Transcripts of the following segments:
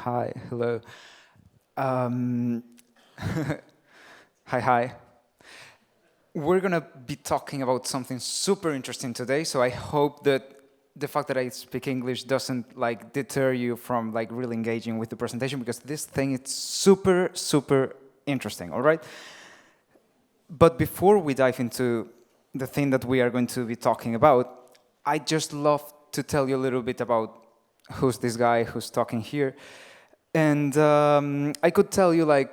Hi, hello. Um, hi. We're gonna be talking about something super interesting today, so I hope that the fact that I speak English doesn't like deter you from like really engaging with the presentation because this thing is super interesting, all right? But before we dive into the thing that we are going to be talking about, I just love to tell you a little bit about who's this guy who's talking here. And I could tell you like,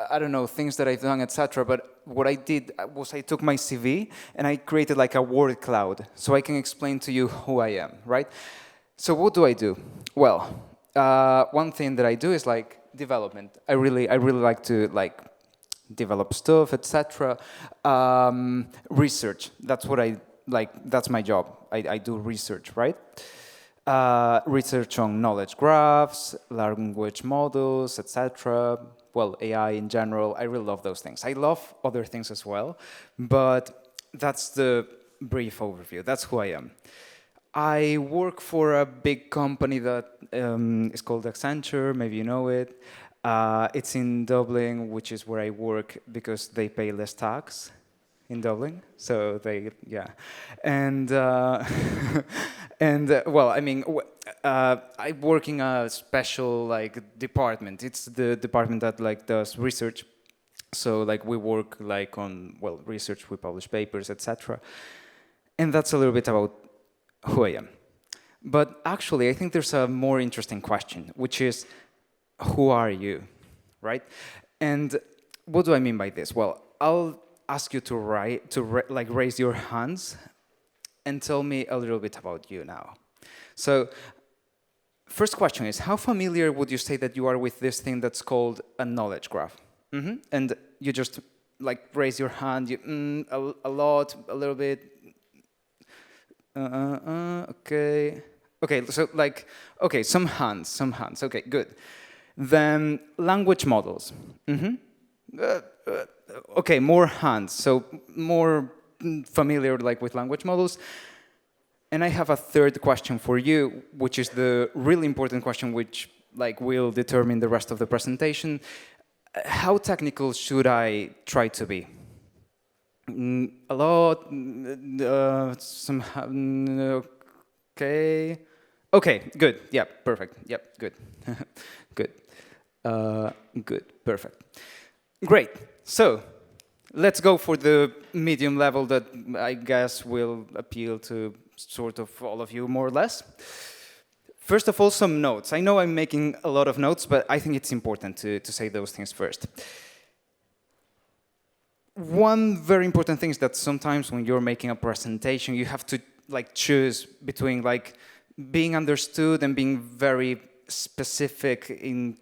I don't know, things that I've done, etc. But what I did was I took my CV and I created like a word cloud so I can explain to you who I am, right? So what do I do? Well, one thing that I do is like development. I really like to like develop stuff, etc. Research. That's what I like. That's my job. I do research, right? Research on knowledge graphs, language models, etc. Well, AI in general. I really love those things. I love other things as well, but that's the brief overview. That's who I am. I work for a big company that is called Accenture, maybe you know it. It's in Dublin, which is where I work because they pay less tax in Dublin. So they, yeah. And, well, I mean, I work in a special like department. It's the department that like does research. So like we work like on, well, research, we publish papers, etc. And that's a little bit about who I am. But actually, I think there's a more interesting question, which is, who are you, right? And what do I mean by this? Well, I'll ask you to like raise your hands and tell me a little bit about you now. So, first question is, how familiar would you say that you are with this thing that's called a knowledge graph? And you just like raise your hand, a lot, a little bit, okay. Okay, so like, okay, some hands, okay, good. Then language models. Okay, more hands, so more familiar like with language models. And I have a third question for you, which is the really important question which like will determine the rest of the presentation. How technical should I try to be? A lot, okay. Okay, good. Yeah, perfect. Yep, good. Good. Good, perfect. Great. So, let's go for the medium level that I guess will appeal to sort of all of you more or less. First of all, some notes. I know I'm making a lot of notes, but I think it's important to say those things first. One very important thing is that sometimes when you're making a presentation, you have to like choose between like being understood and being very specific in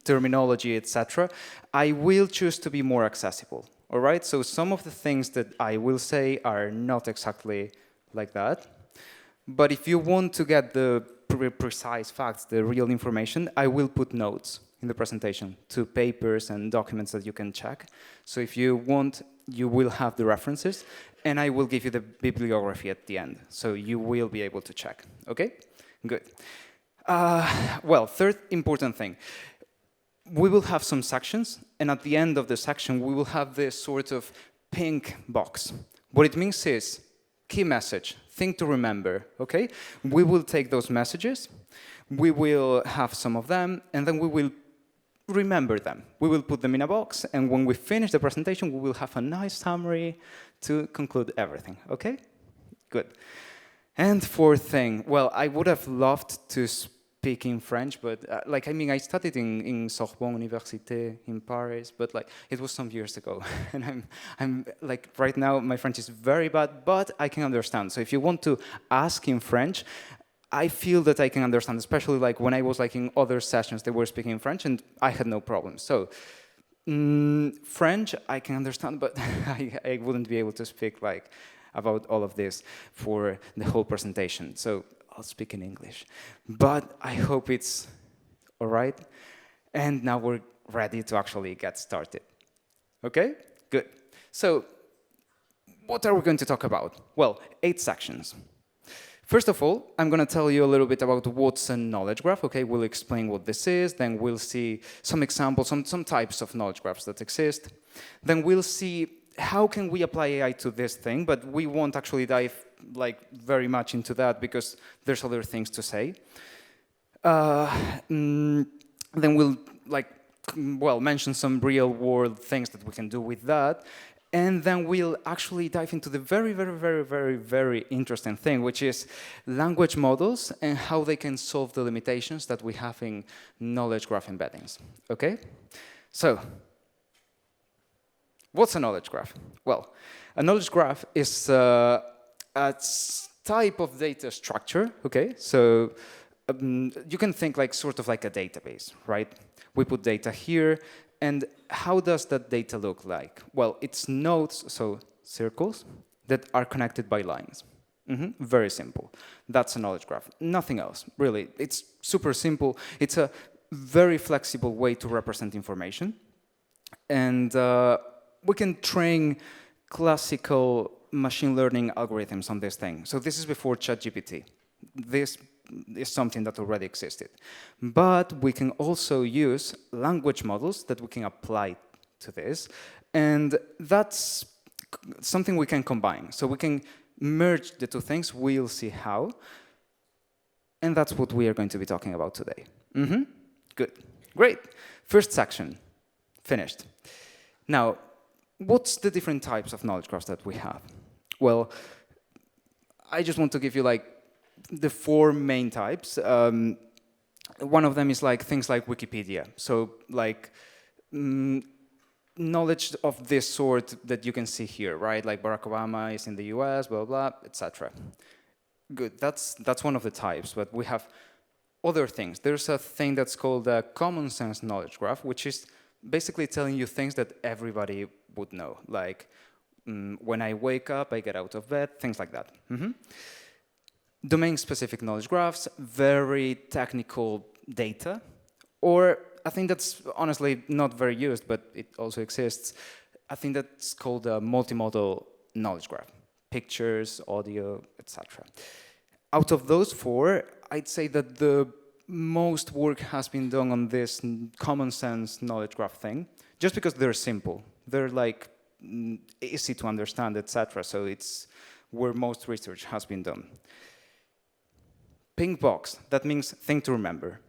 terminology, etc. I will choose to be more accessible. All right. So some of the things that I will say are not exactly like that. But if you want to get the precise facts, the real information, I will put notes in the presentation to papers and documents that you can check. So if you want, you will have the references, and I will give you the bibliography at the end. So you will be able to check. Okay? Good. Well, third important thing. We will have some sections, and at the end of the section, we will have this sort of pink box. What it means is, key message, thing to remember, okay? We will take those messages, we will have some of them, and then we will remember them. We will put them in a box, and when we finish the presentation, we will have a nice summary to conclude everything, okay? Good. And fourth thing, well, I would have loved to speak in French, but like, I mean, I studied in Sorbonne Université in Paris, but like, it was some years ago. And I'm like, right now, my French is very bad, but I can understand. So if you want to ask in French, I feel that I can understand, especially like when I was like in other sessions, they were speaking in French and I had no problem. So French, I can understand, but I wouldn't be able to speak like about all of this for the whole presentation. So I'll speak in English, but I hope it's all right. And now we're ready to actually get started. Okay, good. So what are we going to talk about? Well, 8 sections. First of all, I'm going to tell you a little bit about what's a knowledge graph. Okay, we'll explain what this is. Then we'll see some examples, some types of knowledge graphs that exist. Then we'll see how can we apply AI to this thing, but we won't actually dive like very much into that because there's other things to say. Then we'll mention some real world things that we can do with that. And then we'll actually dive into the very, very, very, very, very interesting thing, which is language models and how they can solve the limitations that we have in knowledge graph embeddings. Okay? So, what's a knowledge graph? Well, a knowledge graph is a type of data structure, okay? So, you can think like sort of like a database, right? We put data here, and how does that data look like? Well, it's nodes, so circles, that are connected by lines. Very simple. That's a knowledge graph. Nothing else, really. It's super simple. It's a very flexible way to represent information. And we can train classical machine learning algorithms on this thing. So this is before ChatGPT. This is something that already existed. But we can also use language models that we can apply to this. And that's something we can combine. So we can merge the two things. We'll see how. And that's what we are going to be talking about today. Good. Great. First section. Finished. Now, what's the different types of knowledge graphs that we have? Well, I just want to give you like the four main types. One of them is like things like Wikipedia. So like knowledge of this sort that you can see here, right? Like Barack Obama is in the US, blah, blah, etc. Good, that's one of the types, but we have other things. There's a thing that's called a common sense knowledge graph, which is basically telling you things that everybody would know. Like when I wake up, I get out of bed, things like that. Domain-specific knowledge graphs, very technical data, or I think that's honestly not very used, but it also exists. I think that's called a multimodal knowledge graph. Pictures, audio, etc. Out of those four, I'd say that the most work has been done on this common sense knowledge graph thing, just because they're simple. They're like easy to understand, etc. So it's where most research has been done. Pink box, that means thing to remember.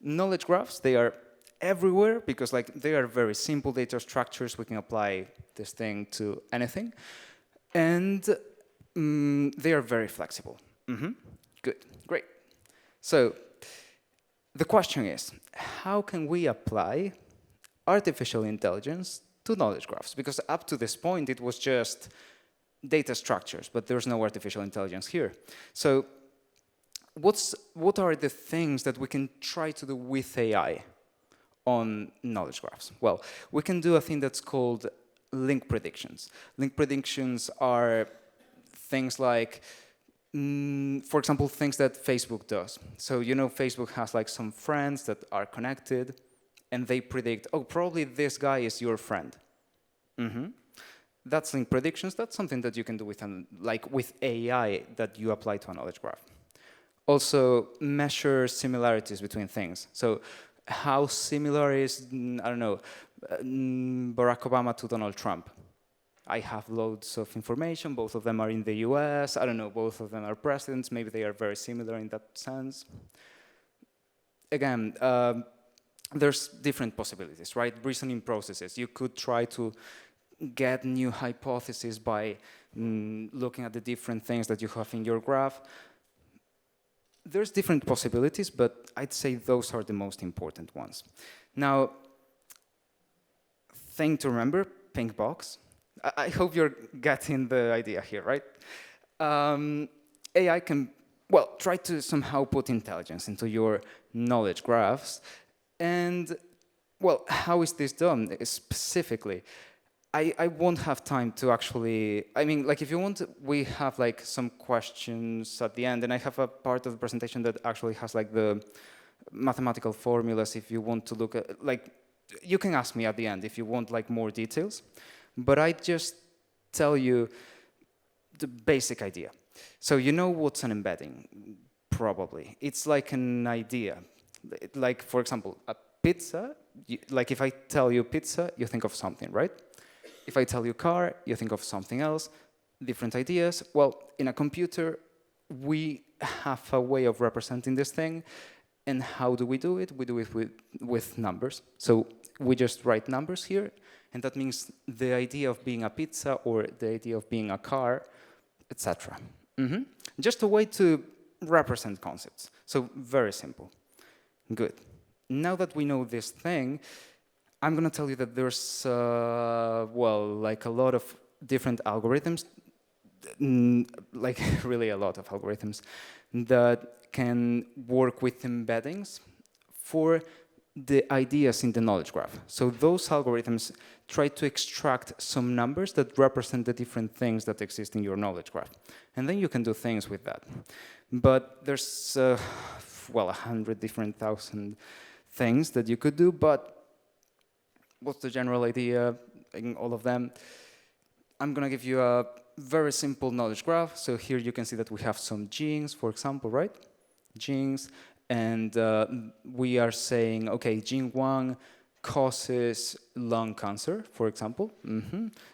Knowledge graphs, they are everywhere because like they are very simple data structures. We can apply this thing to anything. And they are very flexible. Good, great. So the question is, how can we apply artificial intelligence to knowledge graphs? Because up to this point, it was just data structures, but there's no artificial intelligence here. So what are the things that we can try to do with AI on knowledge graphs? Well, we can do a thing that's called link predictions. Link predictions are things like, for example, things that Facebook does. So you know Facebook has like some friends that are connected, and they predict, oh, probably this guy is your friend. That's link predictions. That's something that you can do with AI that you apply to a knowledge graph. Also, measure similarities between things. So how similar is, I don't know, Barack Obama to Donald Trump? I have loads of information. Both of them are in the US. I don't know, both of them are presidents. Maybe they are very similar in that sense. Again, there's different possibilities, right? Reasoning processes. You could try to get new hypotheses by looking at the different things that you have in your graph. There's different possibilities, but I'd say those are the most important ones. Now, thing to remember, pink box. I hope you're getting the idea here, right? AI can, well, try to somehow put intelligence into your knowledge graphs. And, well, how is this done specifically? I won't have time to actually, I mean, like if you want, we have like some questions at the end, and I have a part of the presentation that actually has like the mathematical formulas if you want to look at, like, you can ask me at the end if you want like more details, but I just tell you the basic idea. So you know what's an embedding? Probably. It's like an idea. Like, for example, a pizza, like if I tell you pizza, you think of something, right? If I tell you car, you think of something else, different ideas. Well, in a computer, we have a way of representing this thing. And how do we do it? We do it with numbers. So we just write numbers here, and that means the idea of being a pizza or the idea of being a car, etc. Just a way to represent concepts. So very simple. Good. Now that we know this thing, I'm going to tell you that there's, well, like a lot of different algorithms, like really a lot of algorithms that can work with embeddings for the ideas in the knowledge graph. So those algorithms try to extract some numbers that represent the different things that exist in your knowledge graph. And then you can do things with that. But there's, well, 100 different thousand things that you could do, but what's the general idea in all of them? I'm going to give you a very simple knowledge graph. So here you can see that we have some genes, for example, right? Genes, and we are saying, okay, gene 1 causes lung cancer, for example.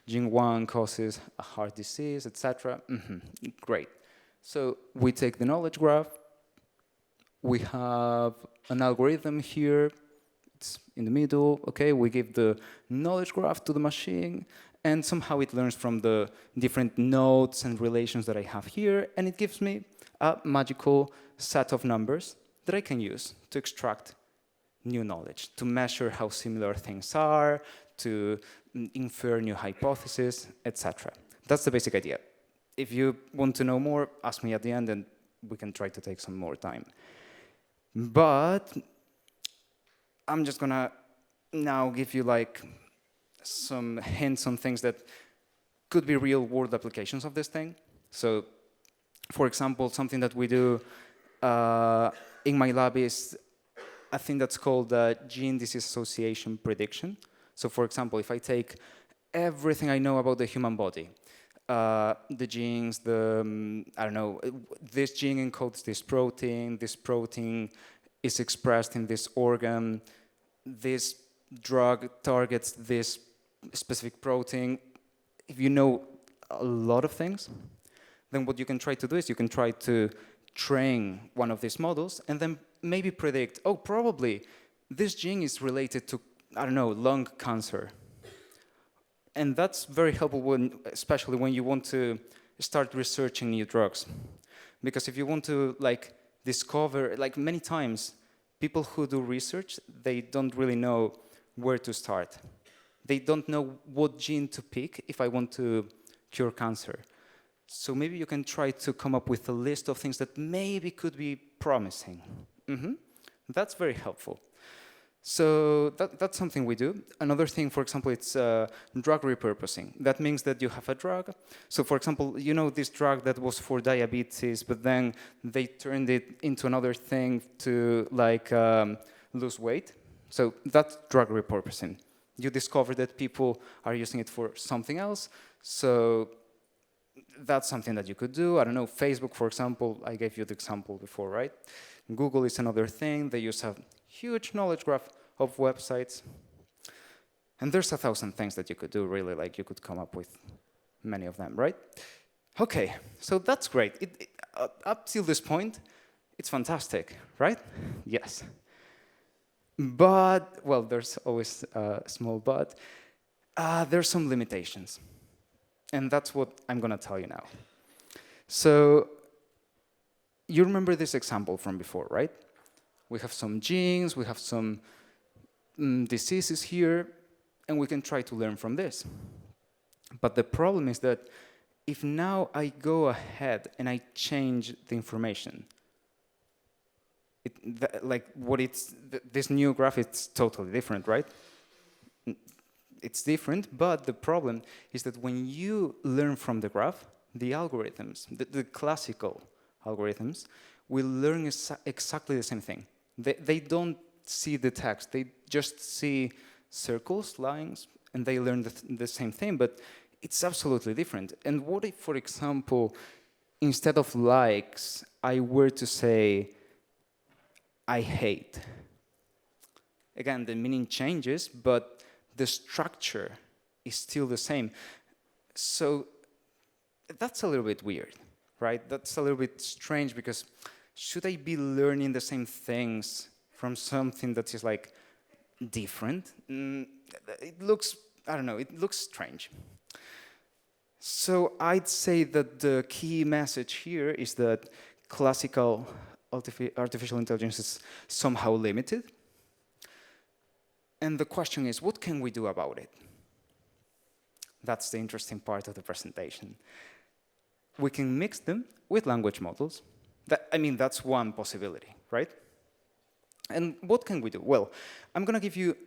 Gene 1 causes a heart disease, etc. Great. So we take the knowledge graph. We have an algorithm here. It's in the middle. Okay, we give the knowledge graph to the machine, and somehow it learns from the different nodes and relations that I have here, and it gives me a magical set of numbers that I can use to extract new knowledge, to measure how similar things are, to infer new hypotheses, etc. That's the basic idea. If you want to know more, ask me at the end, and we can try to take some more time. But I'm just gonna now give you like some hints on things that could be real-world applications of this thing. So, for example, something that we do in my lab is a thing that's called gene disease association prediction. So, for example, if I take everything I know about the human body, the genes, I don't know, this gene encodes this protein is expressed in this organ, this drug targets this specific protein. If you know a lot of things, then what you can try to do is you can try to train one of these models and then maybe predict, oh, probably this gene is related to, I don't know, lung cancer. And that's very helpful, especially when you want to start researching new drugs. Because if you want to discover, many times, people who do research, they don't really know where to start. They don't know what gene to pick if I want to cure cancer. So maybe you can try to come up with a list of things that maybe could be promising. That's very helpful. So that's something we do. Another thing, for example, it's drug repurposing. That means that you have a drug. So for example, you know this drug that was for diabetes, but then they turned it into another thing to lose weight. So that's drug repurposing. You discover that people are using it for something else. So that's something that you could do. I don't know, Facebook, for example, I gave you the example before, right? Google is another thing. They use a huge knowledge graph of websites. And there's 1,000 things that you could do, really, you could come up with many of them, right? Okay, so that's great. Up till this point, it's fantastic, right? Yes. But, well, there's always a small but. There's some limitations. And that's what I'm going to tell you now. So, you remember this example from before, right? We have some genes, we have some diseases here, and we can try to learn from this. But the problem is that if now I go ahead and I change the information, this new graph is totally different, right? It's different, but the problem is that when you learn from the graph, the algorithms, the classical algorithms, will learn exactly the same thing. They don't see the text, they just see circles, lines, and they learn the same thing, but it's absolutely different. And what if, for example, instead of likes, I were to say, I hate. Again, the meaning changes, but the structure is still the same. So that's a little bit weird, right? That's a little bit strange because should I be learning the same things from something that is like different? It looks, I don't know, it looks strange. So I'd say that the key message here is that classical artificial intelligence is somehow limited. And the question is, what can we do about it? That's the interesting part of the presentation. We can mix them with language models. That's one possibility, right? And what can we do? Well, I'm going to give you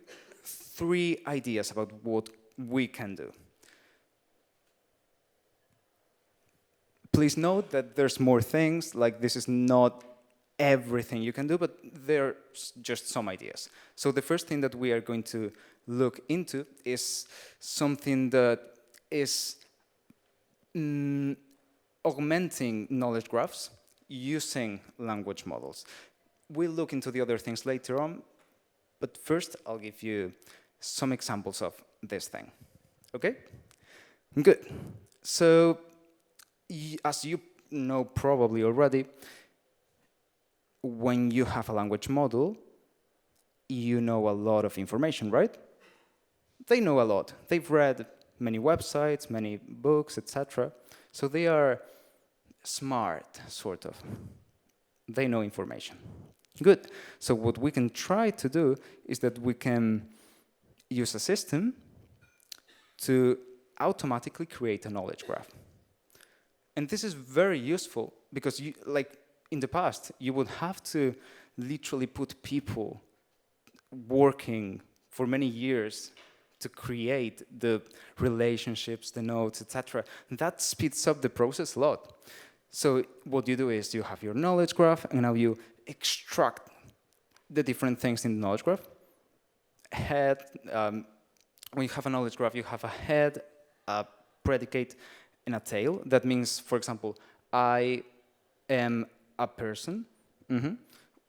3 ideas about what we can do. Please note that there's more things, like this is not everything you can do, but they're just some ideas. So the first thing that we are going to look into is something that is augmenting knowledge graphs using language models. We'll look into the other things later on, but first I'll give you some examples of this thing. Okay? Good. So, as you know probably already, when you have a language model, you know a lot of information, right? They know a lot. They've read many websites, many books, etc. So they are smart, sort of. They know information. Good. So what we can try to do is that we can use a system to automatically create a knowledge graph. And this is very useful because, in the past, you would have to literally put people working for many years to create the relationships, the nodes, etc. That speeds up the process a lot. So what you do is you have your knowledge graph, and now you extract the different things in the knowledge graph. Head, when you have a knowledge graph, you have a head, a predicate, and a tail. That means, for example, I am a person.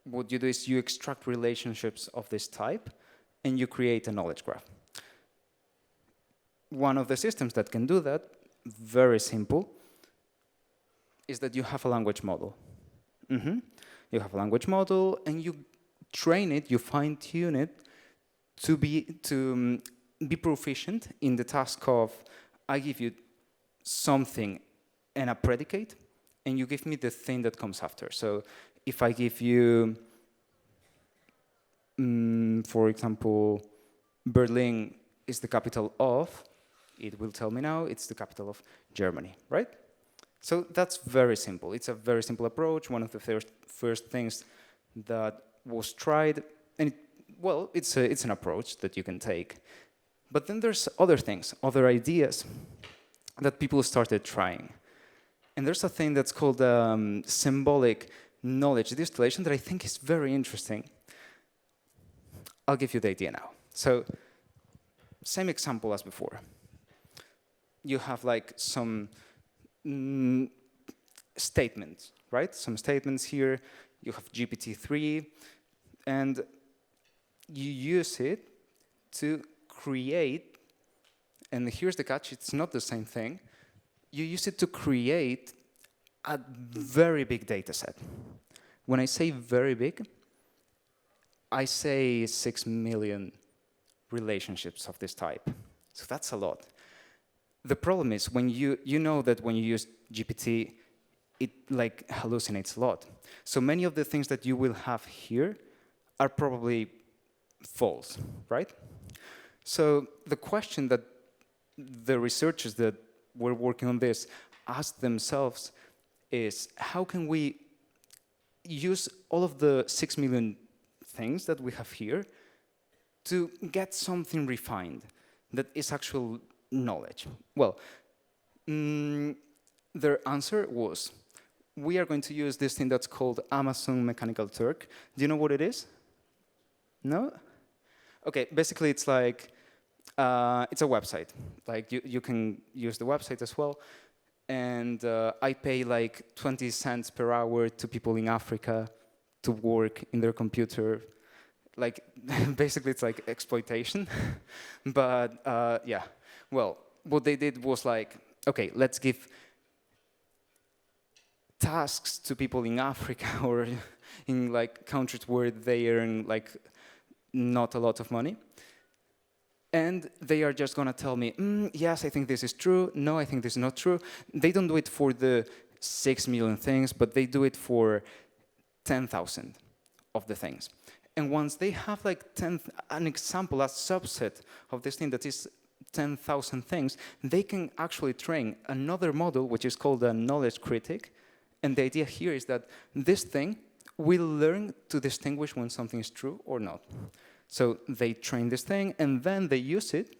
What you do is you extract relationships of this type, and you create a knowledge graph. One of the systems that can do that, very simple, is that you have a language model. You have a language model, and you train it, you fine-tune it to be proficient in the task of, I give you something and a predicate, and you give me the thing that comes after. So if I give you, for example, Berlin is the capital of, it will tell me now it's the capital of Germany, right? So that's very simple. It's a very simple approach, one of the first things that was tried, and it's an approach that you can take. But then there's other things, other ideas that people started trying. And there's a thing that's called symbolic knowledge distillation that I think is very interesting. I'll give you the idea now. So, same example as before. You have like some statements, right? Some statements here. You have GPT-3, and you use it to create, and here's the catch, it's not the same thing. You use it to create a very big data set. When I say very big, I say 6 million relationships of this type. So that's a lot. The problem is when you know that when you use GPT, it like hallucinates a lot. So many of the things that you will have here are probably false, right? So the question that the researchers that were working on this asked themselves is, how can we use all of the 6 million things that we have here to get something refined that is actual knowledge? Well, their answer was, we are going to use this thing that's called Amazon Mechanical Turk. Do you know what it is? No? Okay, basically it's like, it's a website. Like you can use the website as well. and I pay like 20 cents per hour to people in Africa to work in their computer. Like, basically it's like exploitation. But yeah, well, what they did was like, okay, let's give tasks to people in Africa or in like countries where they earn like not a lot of money. And they are just gonna tell me, yes, I think this is true. No, I think this is not true. They don't do it for the 6 million things, but they do it for 10,000 of the things. And once they have like an example, a subset of this thing that is 10,000 things, they can actually train another model, which is called a knowledge critic. And the idea here is that this thing will learn to distinguish when something is true or not. So they train this thing, and then they use it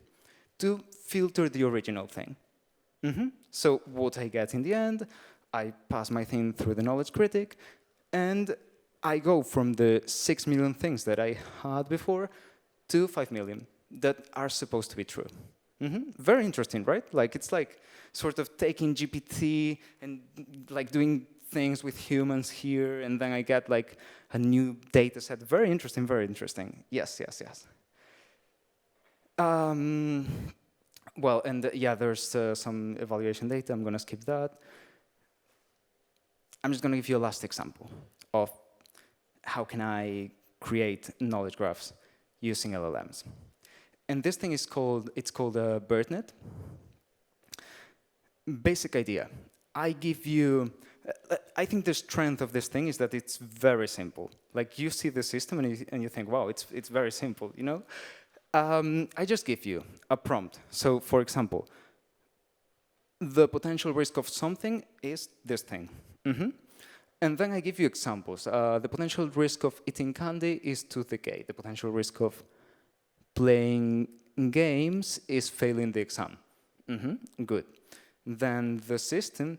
to filter the original thing. So what I get in the end, I pass my thing through the knowledge critic, and I go from the 6 million things that I had before to 5 million that are supposed to be true. Very interesting, right? Like, it's like sort of taking GPT and like doing things with humans here, and then I get like a new data set. Very interesting, very interesting. Yes, yes, yes. Well, and yeah, there's some evaluation data. I'm going to skip that. I'm just going to give you a last example of how can I create knowledge graphs using LLMs. And this thing is called, it's called a BERTnet. Basic idea. I give you, I think the strength of this thing is that it's very simple. Like, you see the system and you think, wow, it's very simple, you know? I just give you a prompt. So, for example, the potential risk of something is this thing. And then I give you examples. The potential risk of eating candy is tooth decay. The potential risk of playing games is failing the exam. Good. Then the system,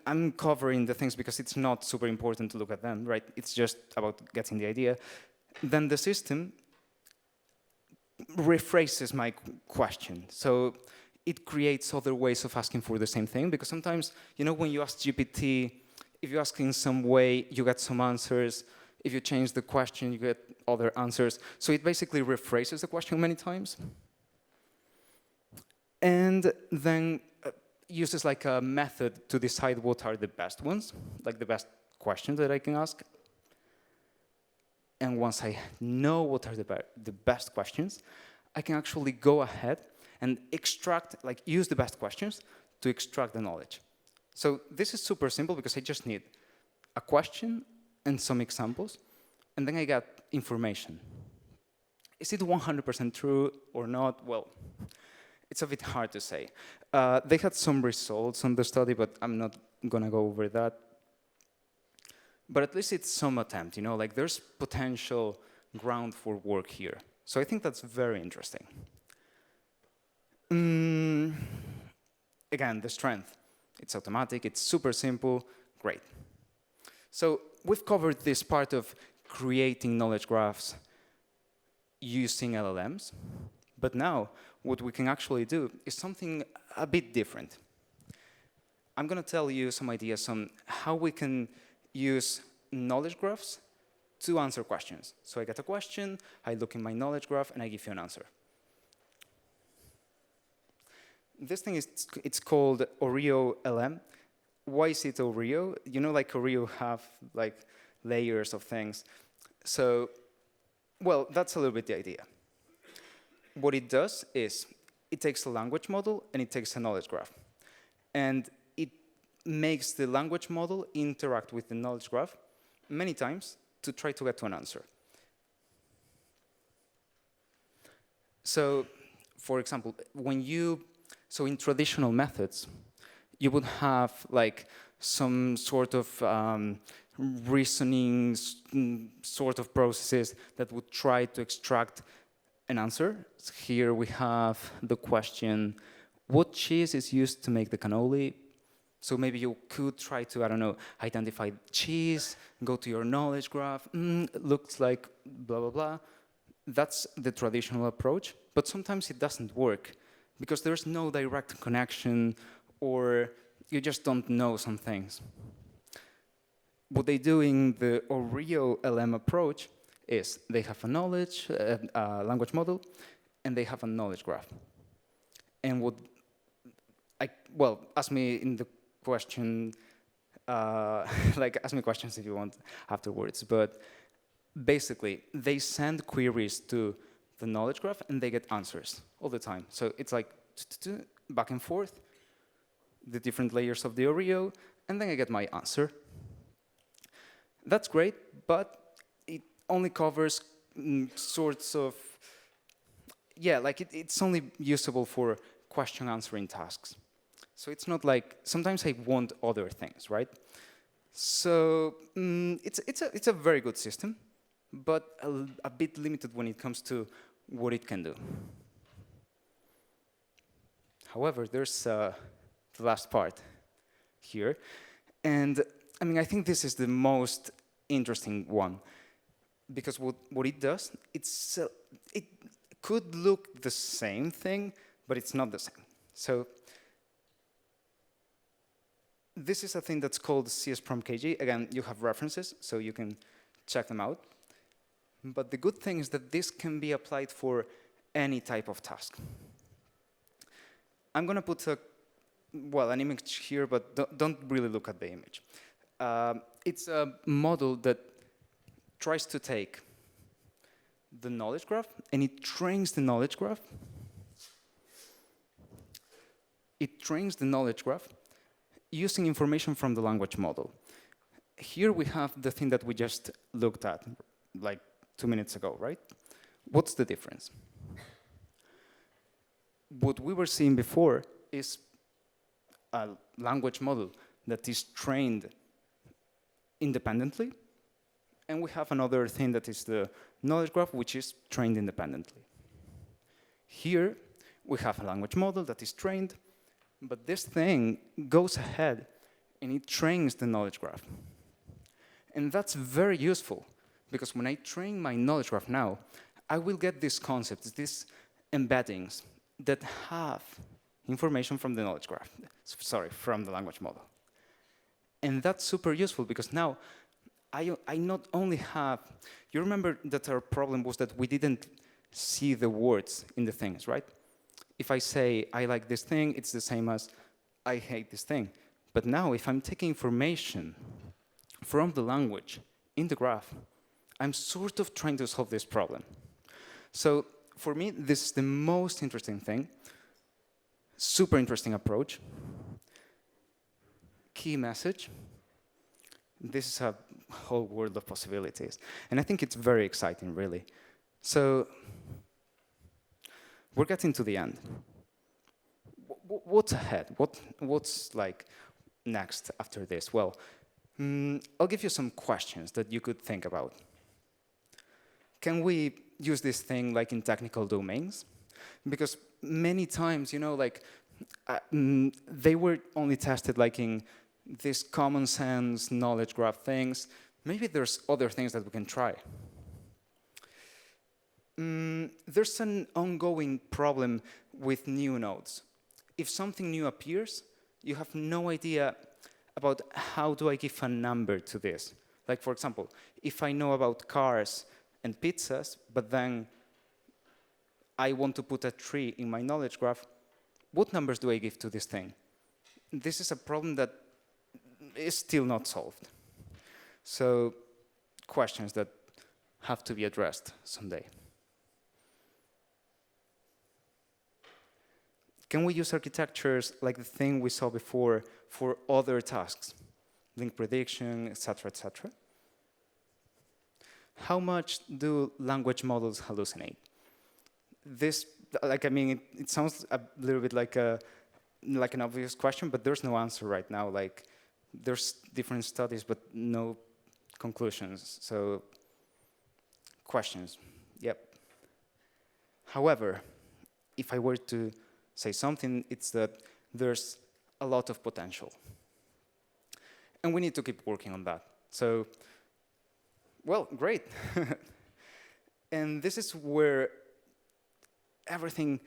I'm covering the things because it's not super important to look at them, right? It's just about getting the idea. Then the system rephrases my question. So it creates other ways of asking for the same thing, because sometimes, you know, when you ask GPT, if you ask in some way, you get some answers. If you change the question, you get other answers. So it basically rephrases the question many times. And then uses like a method to decide what are the best ones, like the best questions that I can ask. And once I know what are the best questions, I can actually go ahead and extract, like use the best questions to extract the knowledge. So this is super simple because I just need a question and some examples, and then I get information. Is it 100% true or not? Well, it's a bit hard to say. They had some results on the study, but I'm not gonna go over that. But at least it's some attempt, you know, like there's potential ground for work here. So I think that's very interesting. Again, the strength. It's automatic, it's super simple, great. So we've covered this part of creating knowledge graphs using LLMs. But now, what we can actually do is something a bit different. I'm going to tell you some ideas on how we can use knowledge graphs to answer questions. So I get a question, I look in my knowledge graph, and I give you an answer. This thing is, it's called Oreo LM. Why is it Oreo? You know, like Oreo have like layers of things. So, well, that's a little bit the idea. What it does is it takes a language model and it takes a knowledge graph. And it makes the language model interact with the knowledge graph many times to try to get to an answer. So, for example, so in traditional methods, you would have like some sort of reasoning sort of processes that would try to extract an answer. Here we have the question, what cheese is used to make the cannoli? So maybe you could try to, I don't know, identify cheese, go to your knowledge graph, looks like blah, blah, blah. That's the traditional approach, but sometimes it doesn't work because there's no direct connection or you just don't know some things. What they do in the Oreo LM approach is they have a knowledge, language model, and they have a knowledge graph. And what well, ask me in the question, like ask me questions if you want afterwards, but basically they send queries to the knowledge graph and they get answers all the time. So it's like back and forth, the different layers of the Oreo, and then I get my answer. That's great, but it only covers sorts of, yeah, like it's only usable for question answering tasks. So it's not like, sometimes I want other things, right? So it's a very good system, but a bit limited when it comes to what it can do. However, there's the last part here. And I mean, I think this is the most interesting one, because what it does, it could look the same thing, but it's not the same. So this is a thing that's called CS-prompt-KG. Again, you have references, so you can check them out. But the good thing is that this can be applied for any type of task. I'm going to put an image here, but don't really look at the image. It's a model that tries to take the knowledge graph, and it trains the knowledge graph. It trains the knowledge graph using information from the language model. Here we have the thing that we just looked at, like 2 minutes ago, right? What's the difference? What we were seeing before is a language model that is trained independently, and we have another thing that is the knowledge graph, which is trained independently. Here, we have a language model that is trained, but this thing goes ahead and it trains the knowledge graph. And that's very useful, because when I train my knowledge graph now, I will get these concepts, these embeddings that have information from the knowledge graph, from the language model. And that's super useful, because now I not only have, you remember that our problem was that we didn't see the words in the things, right? If I say, I like this thing, it's the same as I hate this thing. But now, if I'm taking information from the language in the graph, I'm sort of trying to solve this problem. So for me, this is the most interesting thing. Super interesting approach. Key message. This is a whole world of possibilities. And I think it's very exciting, really. So we're getting to the end. What's ahead? What's like next after this? Well, I'll give you some questions that you could think about. Can we use this thing like in technical domains? Because many times, you know, like they were only tested like in these common sense knowledge graph things. Maybe there's other things that we can try. There's an ongoing problem with new nodes. If something new appears, you have no idea about how do I give a number to this. Like, for example, if I know about cars and pizzas, but then I want to put a tree in my knowledge graph, what numbers do I give to this thing? This is a problem that is still not solved. So, questions that have to be addressed someday. Can we use architectures like the thing we saw before for other tasks? Link prediction, etc., etc. How much do language models hallucinate? This, like, I mean, it sounds a little bit like an obvious question, but there's no answer right now. Like, there's different studies, but no conclusions. So, questions, yep. However, if I were to say something, it's that there's a lot of potential. And we need to keep working on that. So, well, great. And this is where everything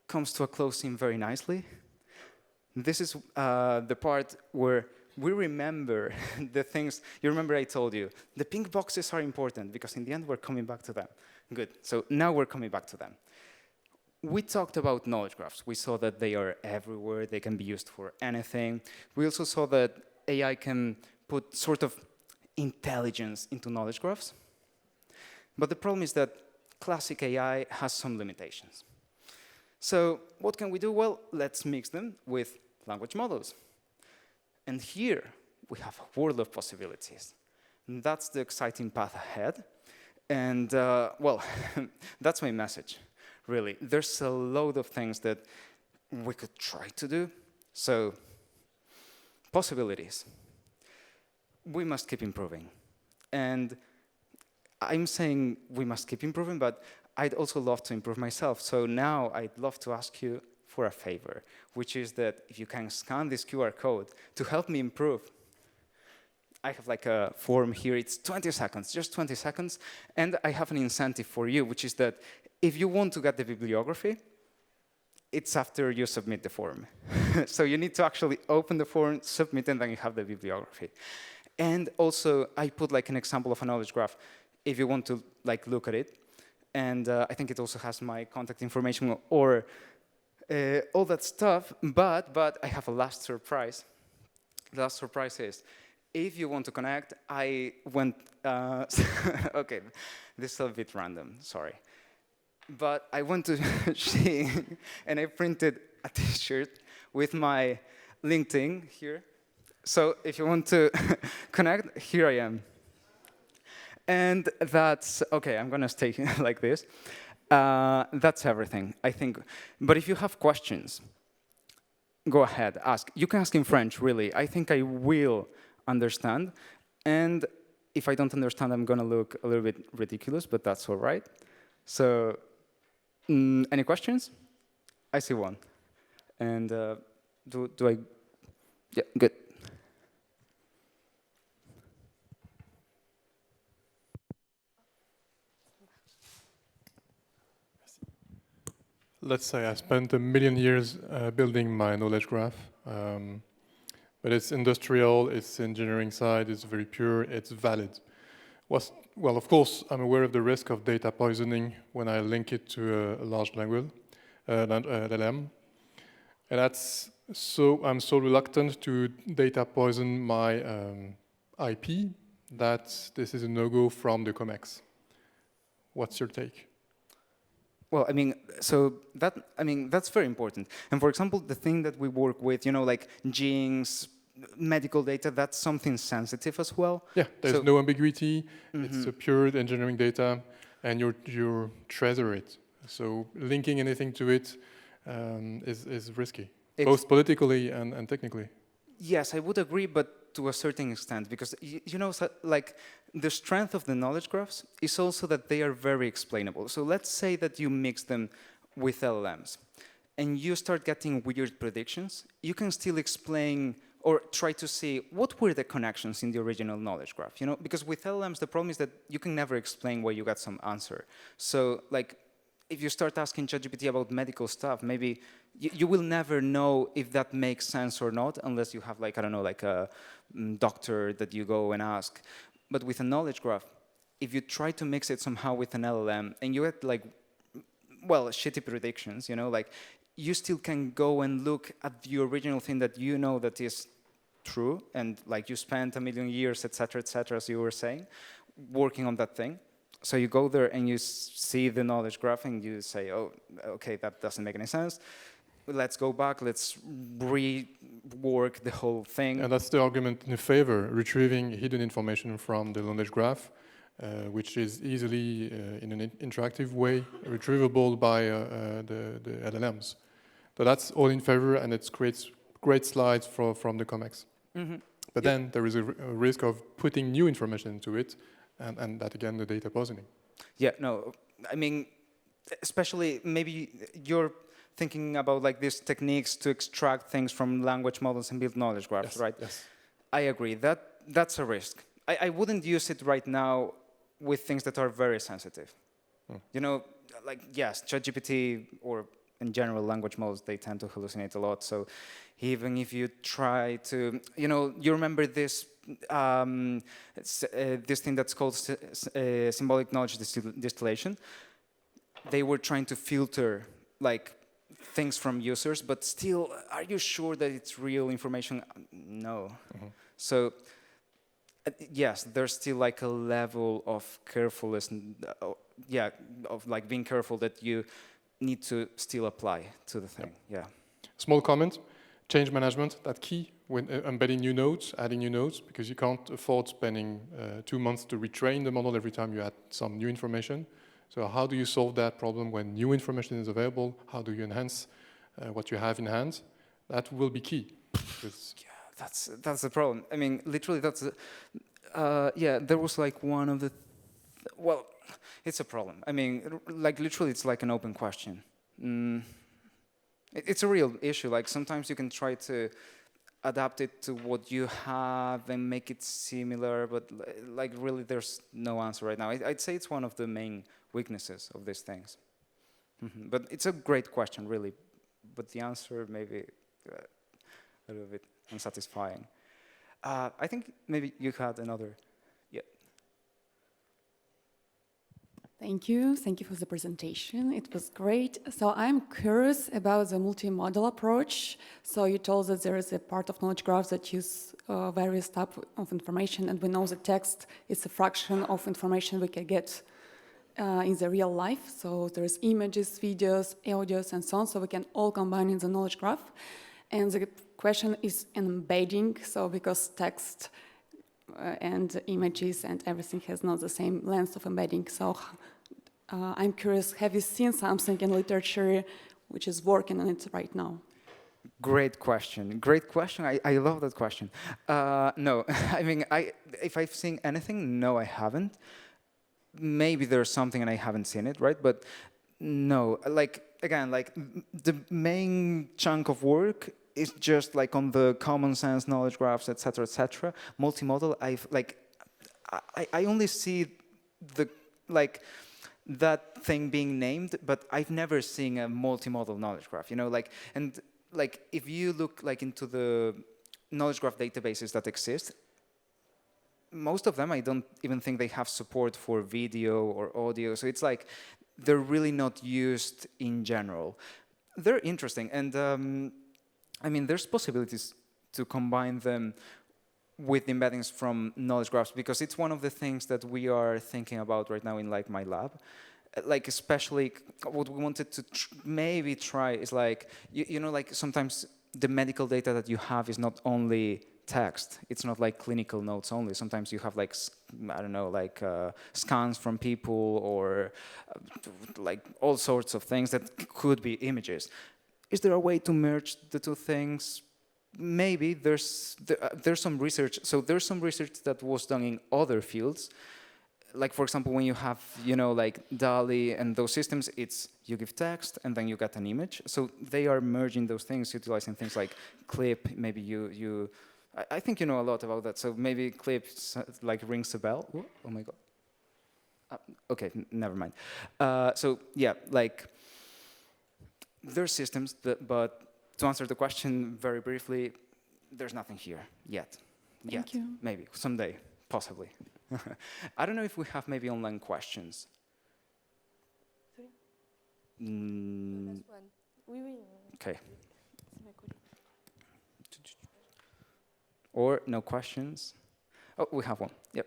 comes to a close in very nicely. This is the part where we remember the things. You remember I told you, the pink boxes are important because in the end we're coming back to them. Good, so now we're coming back to them. We talked about knowledge graphs. We saw that they are everywhere. They can be used for anything. We also saw that AI can put sort of intelligence into knowledge graphs. But the problem is that classic AI has some limitations. So what can we do? Well, let's mix them with language models. And here, we have a world of possibilities. And that's the exciting path ahead. And, well, that's my message, really. There's a load of things that we could try to do. So, possibilities. We must keep improving. And I'm saying we must keep improving, but I'd also love to improve myself. So now I'd love to ask you for a favor, which is that if you can scan this QR code to help me improve. I have like a form here. It's 20 seconds, just 20 seconds. And I have an incentive for you, which is that if you want to get the bibliography, it's after you submit the form. So you need to actually open the form, submit, and then you have the bibliography. And also, I put like an example of a knowledge graph if you want to like look at it. And I think it also has my contact information or all that stuff. But I have a last surprise. The last surprise is, if you want to connect, I went, okay, this is a bit random, sorry. But I went to Shein and I printed a t-shirt with my LinkedIn here. So if you want to connect, here I am. And that's, okay, I'm gonna stay like this. That's everything, I think. But if you have questions, go ahead, ask. You can ask in French, really. I think I will understand. And if I don't understand, I'm gonna look a little bit ridiculous, but that's all right. So, any questions? I see one. And do I, yeah, good. Let's say I spent 1,000,000 years building my knowledge graph, but it's industrial, it's engineering side, it's very pure, it's valid. Well, of course, I'm aware of the risk of data poisoning when I link it to a large language, LLM, and I'm so reluctant to data poison my IP that this is a no-go from the COMEX. What's your take? Well, I mean, that's very important. And for example, the thing that we work with, like genes, medical data, that's something sensitive as well. Yeah, there's no ambiguity. It's a pure engineering data, and you treasure it. So linking anything to it is risky, both politically and technically. Yes, I would agree, but to a certain extent, because like the strength of the knowledge graphs is also that they are very explainable. So let's say that you mix them with LLMs, and you start getting weird predictions. You can still explain or try to see what were the connections in the original knowledge graph. Because with LLMs, the problem is that you can never explain where you got some answer. So like, if you start asking ChatGPT about medical stuff, maybe you will never know if that makes sense or not unless you have like, I don't know, like a doctor that you go and ask. But with a knowledge graph, if you try to mix it somehow with an LLM and you get like, well, shitty predictions, like you still can go and look at the original thing that you know that is true and like you spent 1,000,000 years, et cetera, as you were saying, working on that thing. So you go there and you see the knowledge graph and you say, oh, okay, that doesn't make any sense. Let's go back, let's rework the whole thing. And that's the argument in favor, retrieving hidden information from the knowledge graph, which is easily, in an interactive way, retrievable by the LLMs. So that's all in favor, and it creates great slides from the COMEX. But then there is a risk of putting new information into it, and that, again, the data poisoning. Yeah, no, I mean, especially maybe you're thinking about like these techniques to extract things from language models and build knowledge graphs, right? Yes. I agree. That's a risk. I wouldn't use it right now with things that are very sensitive. Like, yes, ChatGPT or in general, language models, they tend to hallucinate a lot. So even if you try to, you remember this this thing that's called symbolic knowledge distillation. They were trying to filter like things from users, but still, are you sure that it's real information? No. So yes, there's still like a level of carefulness, of like being careful that you need to still apply to the thing. Yeah. Small comment, change management, that key when embedding new nodes, adding new nodes, because you can't afford spending 2 months to retrain the model every time you add some new information. So how do you solve that problem when new information is available? How do you enhance what you have in hand? That will be key. Yeah, that's the problem. I mean, literally, that's there was like one of the well, it's a problem. I mean, like literally, it's like an open question. It's a real issue. Like sometimes you can try to adapt it to what you have and make it similar, but like really, there's no answer right now. I'd say it's one of the main weaknesses of these things. But it's a great question, really. But the answer maybe a little bit unsatisfying. I think maybe you had another. Yeah. Thank you. Thank you for the presentation. It was great. So I'm curious about the multimodal approach. So you told that there is a part of knowledge graphs that use various types of information, and we know the text is a fraction of information we can get in the real life. So there's images, videos, audios, and so on. So we can all combine in the knowledge graph. And the question is embedding. So because text and images and everything has not the same length of embedding. So I'm curious, have you seen something in literature which is working on it right now? Great question. Great question. I love that question. No, I mean, if I've seen anything, no, I haven't. Maybe there's something and I haven't seen it, right? But no, like, again, like the main chunk of work is just like on the common sense knowledge graphs, et cetera, multimodal. I only see the, like, that thing being named, but I've never seen a multimodal knowledge graph, like, and like, if you look like into the knowledge graph databases that exist, most of them, I don't even think they have support for video or audio. So it's like, they're really not used in general. They're interesting. And I mean, there's possibilities to combine them with embeddings from knowledge graphs, because it's one of the things that we are thinking about right now in like my lab. Like especially what we wanted to maybe try is like, like sometimes the medical data that you have is not only text. It's not like clinical notes only. Sometimes you have like, I don't know, like scans from people or like all sorts of things that could be images. Is there a way to merge the two things? Maybe there's some research. So there's some research that was done in other fields. Like, for example, when you have, like DALL-E and those systems, it's you give text and then you get an image. So they are merging those things, utilizing things like clip. Maybe I think you know a lot about that. So maybe clip like rings a bell. Oh my God. Okay, never mind. So yeah, like there's systems, but to answer the question very briefly, there's nothing here yet. Thank you. Maybe someday, possibly. I don't know if we have maybe online questions. Okay. Or no questions? Oh, we have one. Yep.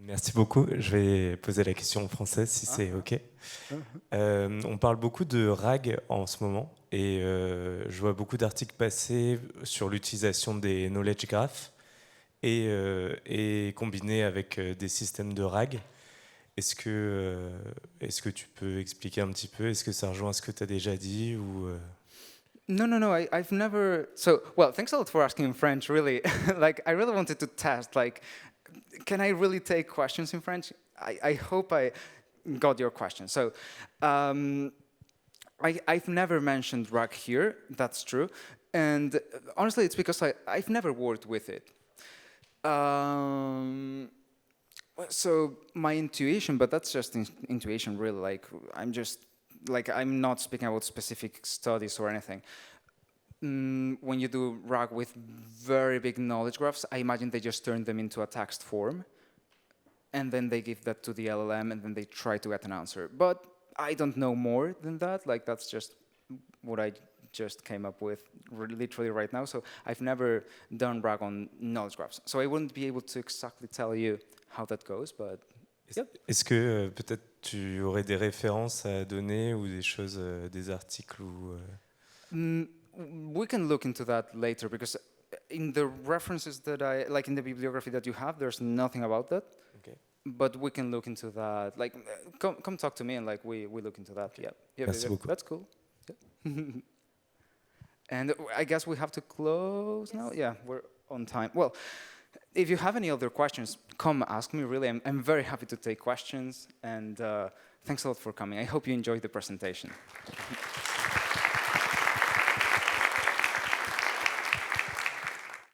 Merci beaucoup. Je vais poser la question en français si c'est OK. On parle beaucoup de RAG en ce moment et je vois beaucoup d'articles passer sur l'utilisation des knowledge graphs et combinés avec des systèmes de RAG. Est-ce que tu peux expliquer un petit peu? Est-ce que ça rejoint ce que tu as déjà dit ou No. I've never. So, well, thanks a lot for asking in French. Really, like, I really wanted to test. Like, can I really take questions in French? I hope I got your question. So, I've never mentioned RAG here. That's true, and honestly, it's because I've never worked with it. So my intuition, but that's just intuition, really. I'm not speaking about specific studies or anything. When you do RAG with very big knowledge graphs, I imagine they just turn them into a text form, and then they give that to the LLM, and then they try to get an answer. But I don't know more than that. Like, that's just what I just came up with literally right now. So I've never done RAG on knowledge graphs. So I wouldn't be able to exactly tell you how that goes, but Est-ce que peut-être tu aurais des références à donner ou des choses, des articles ou we can look into that later, because in the references that in the bibliography that you have, there's nothing about that. Okay. But we can look into that. Like, come talk to me, and like we look into that. Okay. Yeah, Merci beaucoup. that's cool. Yeah. And I guess we have to close now. Yeah, we're on time. Well, if you have any other questions, come ask me. Really, I'm very happy to take questions. And thanks a lot for coming. I hope you enjoyed the presentation.